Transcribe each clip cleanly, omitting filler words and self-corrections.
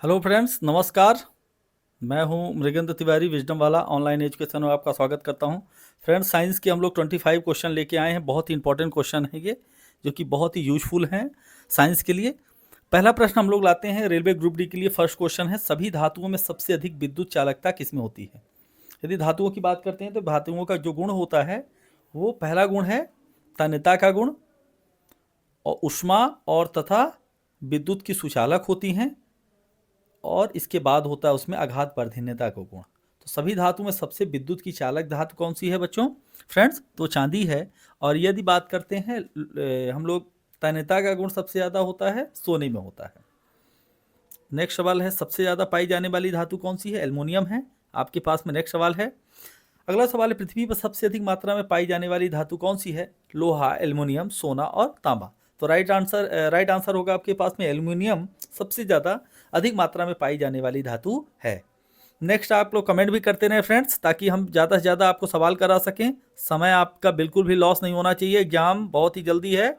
Hello friends, नमस्कार। मैं हूं मृगेंद्र तिवारी, विजडम वाला ऑनलाइन एजुकेशन में आपका स्वागत करता हूं। फ्रेंड्स, साइंस के हम लोग 25 क्वेश्चन लेके आए हैं। बहुत ही इंपॉर्टेंट क्वेश्चन है ये, जो कि बहुत ही यूजफुल हैं साइंस के लिए। पहला प्रश्न हम लोग लाते हैं रेलवे ग्रुप डी के लिए। फर्स्ट क्वेश्चन है, सभी धातुओं में सबसे अधिक विद्युत चालकता किसमें होती है? यदि धातुओं की बात करते हैं तो धातुओं का जो गुण होता है वो पहला गुण है तन्यता का गुण, और ऊष्मा और तथा विद्युत की सुचालक होती हैं, और इसके बाद होता है उसमें आघात परधीनता का गुण। तो सभी धातु में सबसे विद्युत की चालक धातु कौन सी है बच्चों? फ्रेंड्स, तो चांदी है। और यदि बात करते हैं हम लोग, तन्यता का गुण सबसे ज़्यादा होता है सोने में होता है। नेक्स्ट सवाल है, सबसे ज़्यादा पाई जाने वाली धातु कौन सी है? एल्युमिनियम है आपके पास में। नेक्स्ट सवाल है, अगला सवाल है, पृथ्वी पर सबसे अधिक मात्रा में पाई जाने वाली धातु कौन सी है? लोहा, एल्युमिनियम, सोना और तांबा। तो राइट आंसर होगा आपके पास में एल्युमिनियम सबसे ज़्यादा अधिक मात्रा में पाई जाने वाली धातु है। नेक्स्ट, आप लोग कमेंट भी करते रहें फ्रेंड्स, ताकि हम ज़्यादा से ज़्यादा आपको सवाल करा सकें। समय आपका बिल्कुल भी लॉस नहीं होना चाहिए। एग्जाम बहुत ही जल्दी है,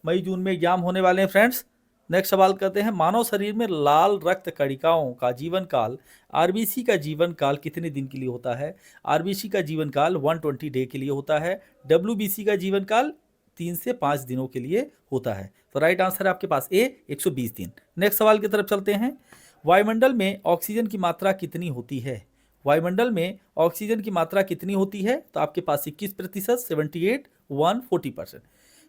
मई जून में एग्जाम होने वाले हैं फ्रेंड्स। नेक्स्ट सवाल करते हैं, मानव शरीर में लाल रक्त कणिकाओं का जीवन काल, आरबीसी का जीवन काल कितने दिन के लिए होता है? आरबीसी का जीवन काल 120 डे के लिए होता है। डब्ल्यूबीसी का जीवन काल 3 से 5 दिनों के लिए होता है। तो राइट आंसर है आपके पास ए, 120 दिन। नेक्स्ट सवाल की तरफ चलते हैं, वायुमंडल में ऑक्सीजन की मात्रा कितनी होती है? वायुमंडल में ऑक्सीजन की मात्रा कितनी होती है? तो आपके पास 21%, 78, 1, 40%।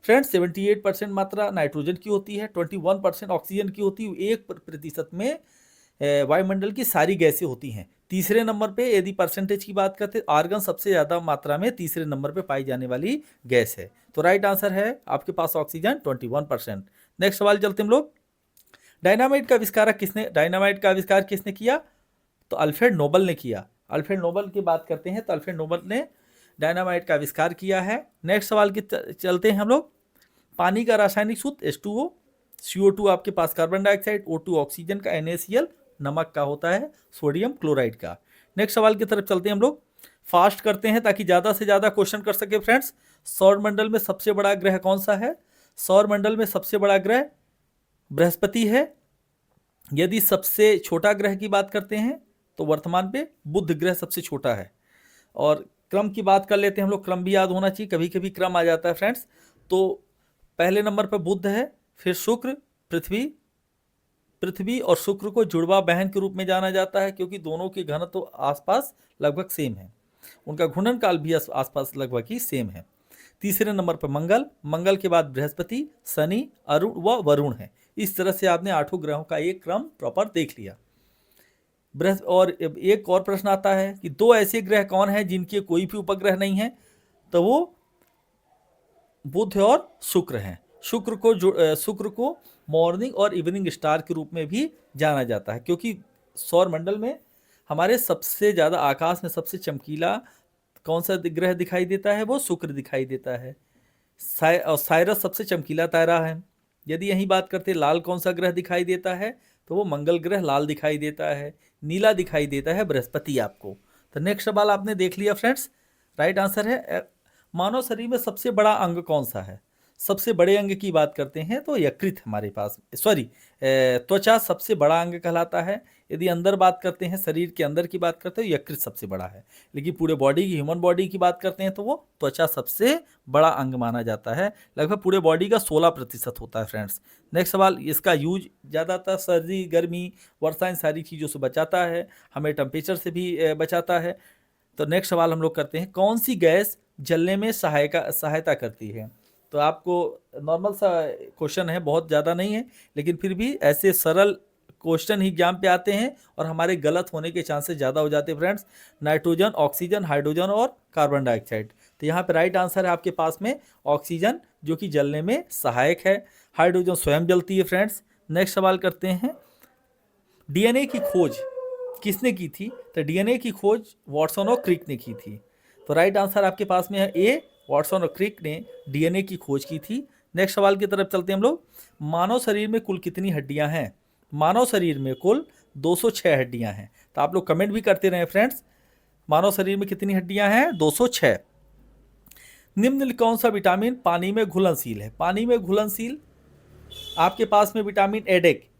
फ्रेंड्स, 78% मात्रा नाइट्रोजन की होती है, 21% ऑक्सीजन की होती है, 1% में वायुमंडल की सारी गैसें होती हैं। तीसरे नंबर पे यदि परसेंटेज की बात करते हैं, आर्गन सबसे ज़्यादा मात्रा में तीसरे नंबर पे पाई जाने वाली गैस है। तो राइट आंसर है आपके पास ऑक्सीजन 21%। नेक्स्ट सवाल चलते हम लोग, डायनामाइट का आविष्कार किसने किया? तो अल्फ्रेड नोबल ने किया। अल्फ्रेड नोबल की बात करते हैं तो अल्फ्रेड नोबल ने डायनामाइट का आविष्कार किया है। नेक्स्ट सवाल की चलते हैं हम लोग, पानी का रासायनिक सूत्र H2O, CO2 आपके पास कार्बन डाइऑक्साइड, O2 ऑक्सीजन का, NaCl नमक का होता है, सोडियम क्लोराइड का। नेक्स्ट सवाल की तरफ चलते हैं हम लोग, फास्ट करते हैं ताकि ज़्यादा से ज़्यादा क्वेश्चन कर सके फ्रेंड्स। सौरमंडल में सबसे बड़ा ग्रह कौन सा है? सौरमंडल में सबसे बड़ा ग्रह बृहस्पति है। यदि सबसे छोटा ग्रह की बात करते हैं तो वर्तमान पे बुध ग्रह सबसे छोटा है। और क्रम की बात कर लेते हैं हम लोग, क्रम भी याद होना चाहिए, कभी कभी क्रम आ जाता है फ्रेंड्स। तो पहले नंबर पर बुध है, फिर शुक्र, पृथ्वी और शुक्र को जुड़वा बहन के रूप में जाना जाता है, क्योंकि दोनों के घनत्व तो आसपास लगभग सेम है। उनका घूर्णन काल भी आसपास लगभग ही सेम है। तीसरे नंबर पर मंगल के बाद बृहस्पति, शनि, अरुण व वरुण है। इस तरह से आपने 8 ग्रहों का एक क्रम प्रॉपर देख लिया। और एक और प्रश्न आता है कि 2 ऐसे ग्रह कौन हैं जिनके कोई भी उपग्रह नहीं है? तो वो बुध और शुक्र हैं। शुक्र को मॉर्निंग और इवनिंग स्टार के रूप में भी जाना जाता है, क्योंकि सौरमंडल में हमारे सबसे ज़्यादा आकाश में सबसे चमकीला कौन सा ग्रह दिखाई देता है? वो शुक्र दिखाई देता है। साइरस सबसे चमकीला तारा है। यदि यही बात करते लाल कौन सा ग्रह दिखाई देता है, तो वो मंगल ग्रह लाल दिखाई देता है। नीला दिखाई देता है बृहस्पति आपको। तो नेक्स्ट सवाल आपने देख लिया फ्रेंड्स। राइट आंसर है, मानव शरीर में सबसे बड़ा अंग कौन सा है? सबसे बड़े अंग की बात करते हैं तो यकृत हमारे पास, त्वचा सबसे बड़ा अंग कहलाता है। यदि अंदर बात करते हैं, शरीर के अंदर की बात करते हैं, यकृत सबसे बड़ा है। लेकिन पूरे ह्यूमन बॉडी की बात करते हैं तो वो त्वचा सबसे बड़ा अंग माना जाता है। लगभग पूरे बॉडी का 16% होता है फ्रेंड्स। नेक्स्ट सवाल, इसका यूज ज़्यादातर सर्दी, गर्मी, वर्षा, इन सारी चीज़ों से बचाता है, हमें टेम्परेचर से भी बचाता है। तो नेक्स्ट सवाल हम लोग करते हैं, कौन सी गैस जलने में सहायता करती है? तो आपको नॉर्मल सा क्वेश्चन है, बहुत ज़्यादा नहीं है, लेकिन फिर भी ऐसे सरल क्वेश्चन ही एग्जाम पे आते हैं और हमारे गलत होने के चांसेस ज़्यादा हो जाते हैं फ्रेंड्स। नाइट्रोजन, ऑक्सीजन, हाइड्रोजन और कार्बन डाइऑक्साइड। तो यहाँ पे राइट आंसर है आपके पास में ऑक्सीजन, जो कि जलने में सहायक है। हाइड्रोजन स्वयं जलती है फ्रेंड्स। नेक्स्ट सवाल करते हैं, डीएनए की खोज किसने की थी? तो डीएनए की खोज वाटसन और क्रिक ने की थी। तो राइट आंसर आपके पास में है ए, वाटसन और क्रिक ने डीएनए की खोज की थी। नेक्स्ट सवाल की तरफ चलते हैं हम लोग, मानव शरीर में कुल कितनी हड्डियां हैं? मानव शरीर में कुल 206 हड्डियां हैं। तो आप लोग कमेंट भी करते रहे फ्रेंड्स, मानव शरीर में कितनी हड्डियां हैं? 206। निम्न कौन सा विटामिन पानी में घुलनशील है? पानी में घुलनशील आपके पास में vitamin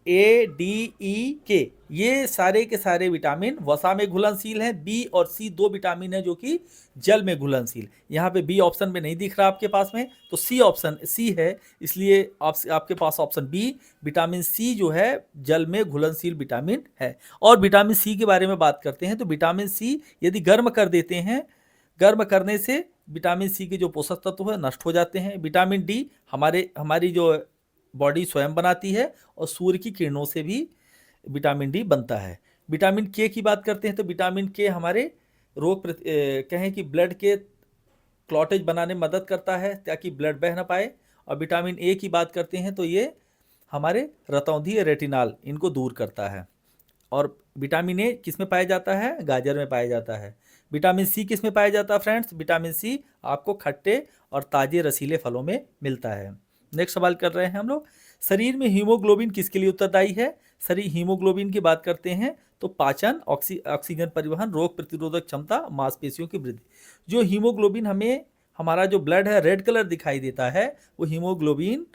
A, D, E, K, ये सारे के सारे विटामिन वसा में घुलनशील हैं। B और C दो विटामिन हैं जो कि जल में घुलनशील। यहाँ पे B ऑप्शन में नहीं दिख रहा आपके पास में, तो C ऑप्शन C है, इसलिए आपके पास ऑप्शन B विटामिन C जो है जल में घुलनशील विटामिन है। और विटामिन C के बारे में बात करते हैं तो विटामिन C यदि गर्म कर देते हैं, गर्म करने से विटामिन C के जो पोषक तत्व है नष्ट हो जाते हैं। विटामिन D हमारी जो बॉडी स्वयं बनाती है और सूर्य की किरणों से भी विटामिन डी बनता है। विटामिन के की बात करते हैं तो विटामिन के हमारे कहें कि ब्लड के क्लॉटेज बनाने में मदद करता है ताकि ब्लड बह ना पाए। और विटामिन ए की बात करते हैं तो ये हमारे रतौंधी रेटिनाल इनको दूर करता है। और विटामिन ए किस में पाया जाता है? गाजर में पाया जाता है। विटामिन सी किस में पाया जाता है फ्रेंड्स? विटामिन सी आपको खट्टे और ताजे रसीले फलों में मिलता है। नेक्स्ट सवाल कर रहे हैं हम लोग, शरीर में हीमोग्लोबिन किसके लिए उत्तरदायी है? शरीर हीमोग्लोबिन की बात करते हैं तो पाचन, ऑक्सीजन परिवहन, रोग प्रतिरोधक क्षमता, मांसपेशियों की वृद्धि। जो हीमोग्लोबिन हमें हमारा जो ब्लड है रेड कलर दिखाई देता है वो हीमोग्लोबिन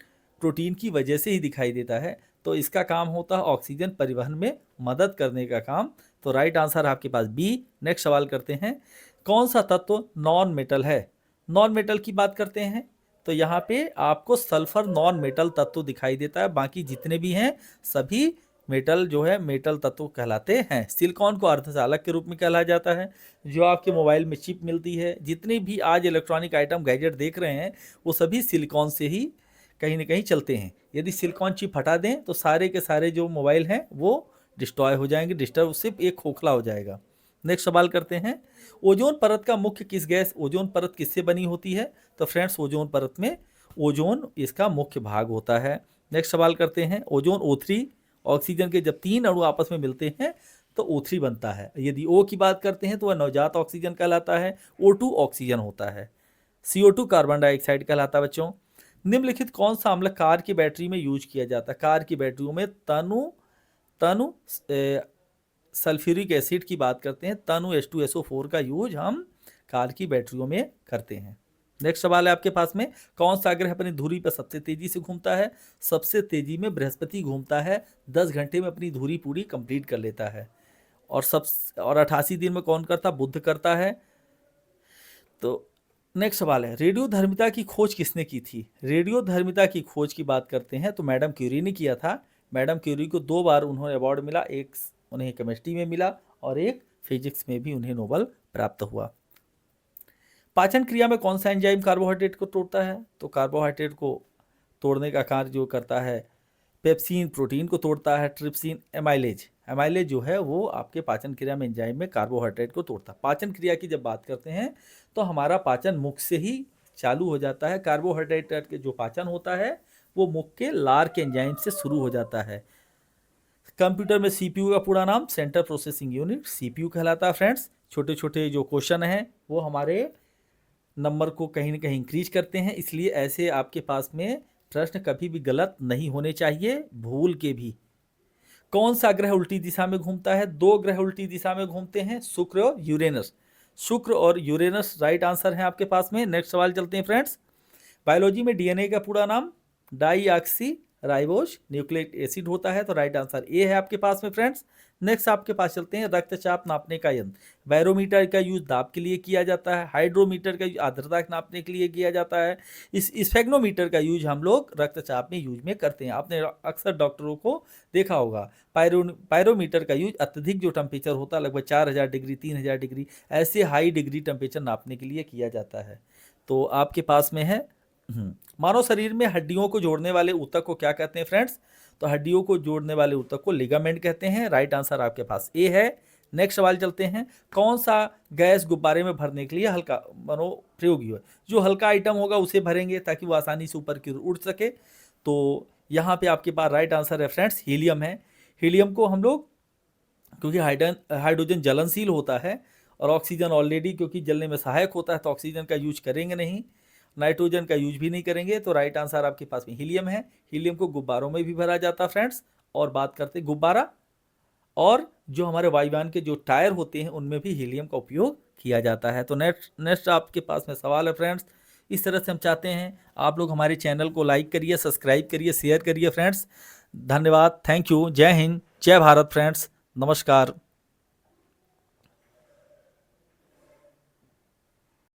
प्रोटीन की वजह से ही दिखाई देता है। तो इसका काम होता है ऑक्सीजन परिवहन में मदद करने का काम। तो राइट आंसर आपके पास बी। नेक्स्ट सवाल करते हैं, कौन सा तत्व नॉन मेटल है? नॉन मेटल की बात करते हैं तो यहाँ पे आपको सल्फर नॉन मेटल तत्व दिखाई देता है, बाकी जितने भी हैं सभी मेटल जो है मेटल तत्व कहलाते हैं। सिलिकॉन को अर्धचालक के रूप में कहला जाता है। जो आपके मोबाइल में चिप मिलती है, जितने भी आज इलेक्ट्रॉनिक आइटम गैजेट देख रहे हैं वो सभी सिलिकॉन से ही कहीं ना कहीं चलते हैं। यदि सिलिकॉन चिप हटा दें तो सारे के सारे जो मोबाइल हैं वो डिस्ट्रॉय हो जाएंगे, डिस्टर्ब, सिर्फ एक खोखला हो जाएगा। नेक्स्ट सवाल करते हैं, ओजोन परत का मुख्य किस गैस, ओजोन परत किससे बनी होती है? तो फ्रेंड्स ओजोन परत में ओजोन इसका मुख्य भाग होता है। नेक्स्ट सवाल करते हैं, ओजोन O3 ऑक्सीजन के जब 3 अणु आपस में मिलते हैं तो O3 बनता है। यदि O की बात करते हैं तो वह नवजात ऑक्सीजन कहलाता है। O2 ऑक्सीजन होता है। CO2 कार्बन डाइऑक्साइड कहलाता है। बच्चों, निम्नलिखित कौन सा अम्ल कार की बैटरी में यूज किया जाता है? कार की बैटरियों में तनु सल्फ्यूरिक एसिड की बात करते हैं, तनु H2SO4 का यूज हम कार की बैटरियों में करते हैं। नेक्स्ट सवाल है आपके पास में, कौन सा ग्रह अपनी धुरी पर सबसे तेजी से घूमता है? सबसे तेजी में बृहस्पति घूमता है, 10 घंटे में अपनी धुरी पूरी कंप्लीट कर लेता है। और 88 दिन में कौन करता? बुध करता है। तो नेक्स्ट सवाल है, रेडियोधर्मिता की खोज किसने की थी? रेडियोधर्मिता की खोज की बात करते हैं तो मैडम क्यूरी ने किया था। मैडम क्यूरी को 2 बार उन्होंने अवार्ड मिला, एक उन्हें केमिस्ट्री में मिला और एक फिजिक्स में भी उन्हें नोबेल प्राप्त हुआ। पाचन क्रिया में कौन सा एंजाइम कार्बोहाइड्रेट को तोड़ता है? तो कार्बोहाइड्रेट को तोड़ने का कार्य जो करता है पेप्सिन प्रोटीन को तोड़ता है, ट्रिप्सिन एमाइलेज जो है वो आपके पाचन क्रिया में एंजाइम में कार्बोहाइड्रेट को तोड़ता है। पाचन क्रिया की जब बात करते हैं तो हमारा पाचन मुख से ही चालू हो जाता है। कार्बोहाइड्रेट के जो पाचन होता है वो मुख के लार के एंजाइम से शुरू हो जाता है। कंप्यूटर में CPU का पूरा नाम सेंट्रल प्रोसेसिंग यूनिट CPU कहलाता है। फ्रेंड्स, छोटे छोटे जो क्वेश्चन हैं वो हमारे नंबर को कहीं ना कहीं इंक्रीज करते हैं, इसलिए ऐसे आपके पास में प्रश्न कभी भी गलत नहीं होने चाहिए, भूल के भी। कौन सा ग्रह उल्टी दिशा में घूमता है? 2 ग्रह उल्टी दिशा में घूमते हैं, शुक्र और यूरेनस। शुक्र और यूरेनस राइट आंसर है आपके पास में। नेक्स्ट सवाल चलते हैं फ्रेंड्स, बायोलॉजी में DNA का पूरा नाम डाईऑक्सी राइबोज न्यूक्लिक एसिड होता है, तो राइट आंसर ए है आपके पास में। फ्रेंड्स, नेक्स्ट आपके पास चलते हैं, रक्तचाप नापने का यंत्र। बैरोमीटर का यूज दाब के लिए किया जाता है, हाइड्रोमीटर का यूज आर्द्रता नापने के लिए किया जाता है, इस स्फेग्नोमीटर का यूज हम लोग रक्तचाप में यूज में करते हैं। आपने अक्सर डॉक्टरों को देखा होगा, पायरोमीटर का यूज अत्यधिक जो टेम्परेचर होता है लगभग 4000 डिग्री 3000 डिग्री ऐसे हाई डिग्री टेम्परेचर नापने के लिए किया जाता है। तो आपके पास में है मानव शरीर में हड्डियों को जोड़ने वाले ऊतक को क्या कहते हैं फ्रेंड्स? तो हड्डियों को जोड़ने वाले ऊतक को लिगामेंट कहते हैं। राइट आंसर आपके पास ए है। नेक्स्ट सवाल चलते हैं, कौन सा गैस गुब्बारे में भरने के लिए हल्का प्रयोगी है? जो हल्का आइटम होगा उसे भरेंगे ताकि वो आसानी से ऊपर की ओर उड़ सके। तो यहाँ पे आपके पास राइट आंसर है फ्रेंड्स हीलियम है। हीलियम को हम लोग, क्योंकि हाइड्रोजन जलनशील होता है और ऑक्सीजन ऑलरेडी क्योंकि जलने में सहायक होता है तो ऑक्सीजन का यूज करेंगे नहीं, नाइट्रोजन का यूज भी नहीं करेंगे। तो राइट आंसर आपके पास में हीलियम है। हीलियम को गुब्बारों में भी भरा जाता है फ्रेंड्स। और बात करते हैं गुब्बारा और जो हमारे वायुयान के जो टायर होते हैं उनमें भी हीलियम का उपयोग किया जाता है। तो नेक्स्ट आपके पास में सवाल है फ्रेंड्स, इस तरह से हम चाहते हैं आप लोग हमारे चैनल को लाइक करिए, सब्सक्राइब करिए, शेयर करिए फ्रेंड्स। धन्यवाद, थैंक यू, जय हिंद, जय भारत फ्रेंड्स, नमस्कार।